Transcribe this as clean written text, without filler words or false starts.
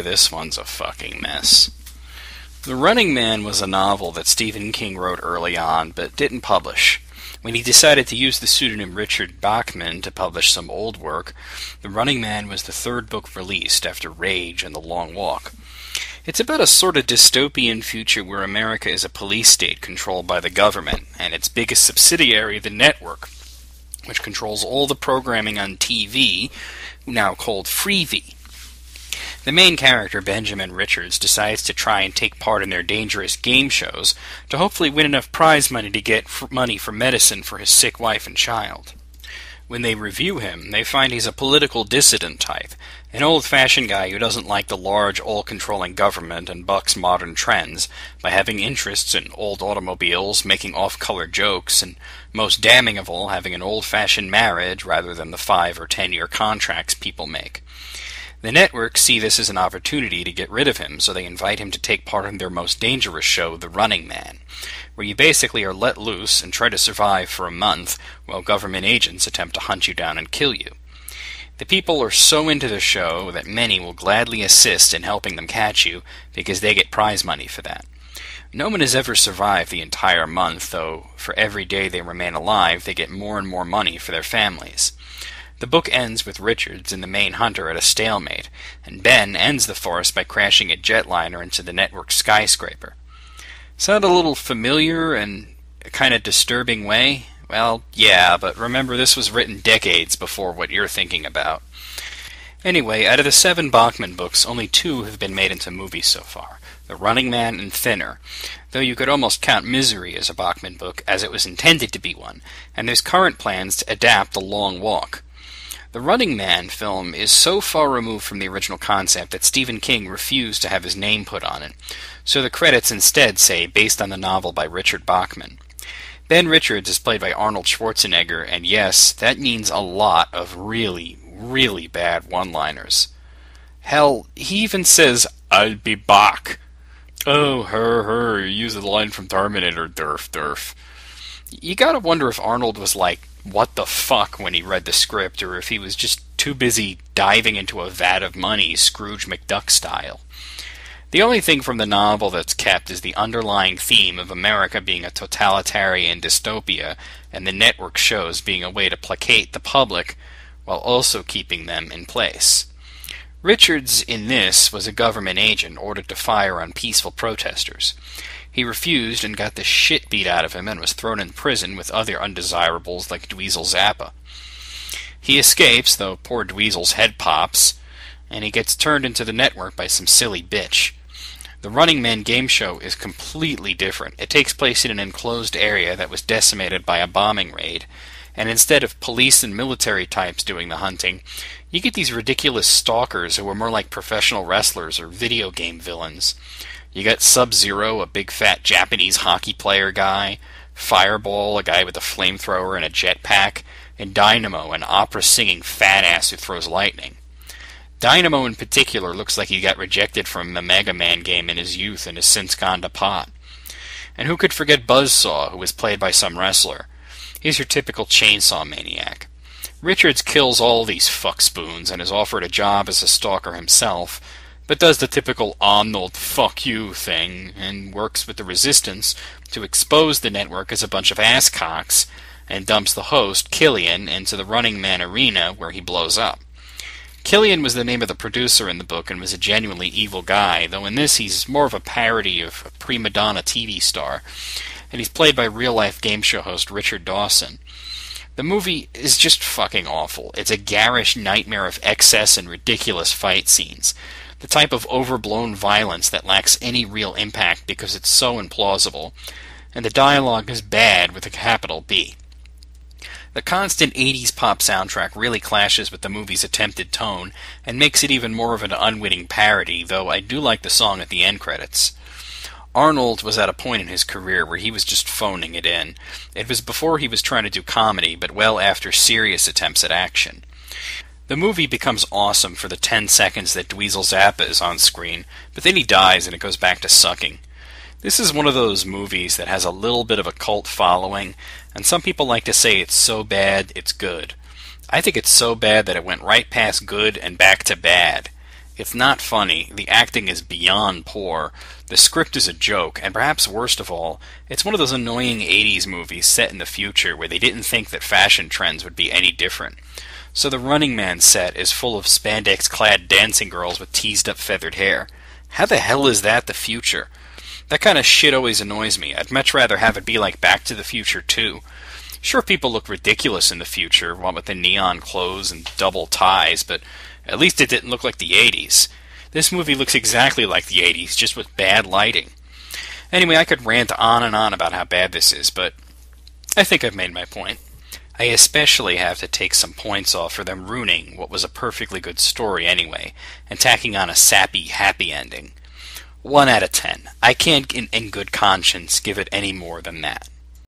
boy, this one's a fucking mess. The Running Man was a novel that Stephen King wrote early on, but didn't publish. When he decided to use the pseudonym Richard Bachman to publish some old work, The Running Man was the third book released after Rage and The Long Walk. It's about a sort of dystopian future where America is a police state controlled by the government, and its biggest subsidiary, the network, which controls all the programming on TV, now called Freevee. The main character, Benjamin Richards, decides to try and take part in their dangerous game shows to hopefully win enough prize money to get money for medicine for his sick wife and child. When they review him, they find he's a political dissident type, an old-fashioned guy who doesn't like the large, all-controlling government and bucks modern trends by having interests in old automobiles, making off-color jokes, and, most damning of all, having an old-fashioned marriage rather than the 5- or 10-year contracts people make. The networks see this as an opportunity to get rid of him, so they invite him to take part in their most dangerous show, The Running Man, where you basically are let loose and try to survive for a month while government agents attempt to hunt you down and kill you. The people are so into the show that many will gladly assist in helping them catch you because they get prize money for that. No one has ever survived the entire month, though for every day they remain alive, they get more and more money for their families. The book ends with Richards and the main hunter at a stalemate, and Ben ends the farce by crashing a jetliner into the network skyscraper. Sound a little familiar in a kind of disturbing way? Well, yeah, but remember this was written decades before what you're thinking about. Anyway, out of the 7 Bachman books, only 2 have been made into movies so far, The Running Man and Thinner, though you could almost count Misery as a Bachman book, as it was intended to be one, and there's current plans to adapt The Long Walk. The Running Man film is so far removed from the original concept that Stephen King refused to have his name put on it, so the credits instead say, based on the novel by Richard Bachman. Ben Richards is played by Arnold Schwarzenegger, and yes, that means a lot of really, really bad one-liners. Hell, he even says, "I'll be back." Oh, her, use the line from Terminator, derf. You gotta wonder if Arnold was like, what the fuck, when he read the script, or if he was just too busy diving into a vat of money, Scrooge McDuck style. The only thing from the novel that's kept is the underlying theme of America being a totalitarian dystopia, and the network shows being a way to placate the public, while also keeping them in place. Richards, in this, was a government agent ordered to fire on peaceful protesters. He refused and got the shit beat out of him and was thrown in prison with other undesirables like Dweezil Zappa. He escapes, though poor Dweezil's head pops, and he gets turned into the network by some silly bitch. The Running Man game show is completely different. It takes place in an enclosed area that was decimated by a bombing raid, and instead of police and military types doing the hunting, you get these ridiculous stalkers who are more like professional wrestlers or video game villains. You got Sub-Zero, a big fat Japanese hockey player guy, Fireball, a guy with a flamethrower and a jetpack, and Dynamo, an opera-singing fat ass who throws lightning. Dynamo in particular looks like he got rejected from a Mega Man game in his youth and has since gone to pot. And who could forget Buzzsaw, who was played by some wrestler? He's your typical chainsaw maniac. Richards kills all these fuckspoons and is offered a job as a stalker himself, but does the typical Arnold fuck you thing and works with the resistance to expose the network as a bunch of asscocks and dumps the host, Killian, into the Running Man arena where he blows up. Killian was the name of the producer in the book and was a genuinely evil guy, though in this he's more of a parody of a prima donna TV star, and he's played by real-life game show host Richard Dawson. The movie is just fucking awful. It's a garish nightmare of excess and ridiculous fight scenes. The type of overblown violence that lacks any real impact because it's so implausible, and the dialogue is bad with a capital B. The constant 80s pop soundtrack really clashes with the movie's attempted tone, and makes it even more of an unwitting parody, though I do like the song at the end credits. Arnold was at a point in his career where he was just phoning it in. It was before he was trying to do comedy, but well after serious attempts at action. The movie becomes awesome for the 10 seconds that Dweezil Zappa is on screen, but then he dies and it goes back to sucking. This is one of those movies that has a little bit of a cult following, and some people like to say it's so bad it's good. I think it's so bad that it went right past good and back to bad. It's not funny, the acting is beyond poor, the script is a joke, and perhaps worst of all, it's one of those annoying 80s movies set in the future where they didn't think that fashion trends would be any different. So the Running Man set is full of spandex-clad dancing girls with teased-up feathered hair. How the hell is that the future? That kind of shit always annoys me. I'd much rather have it be like Back to the Future 2. Sure, people look ridiculous in the future, what with the neon clothes and double ties, but at least it didn't look like the 80s. This movie looks exactly like the 80s, just with bad lighting. Anyway, I could rant on and on about how bad this is, but I think I've made my point. I especially have to take some points off for them ruining what was a perfectly good story anyway, and tacking on a sappy, happy ending. 1 out of 10. I can't, in good conscience, give it any more than that.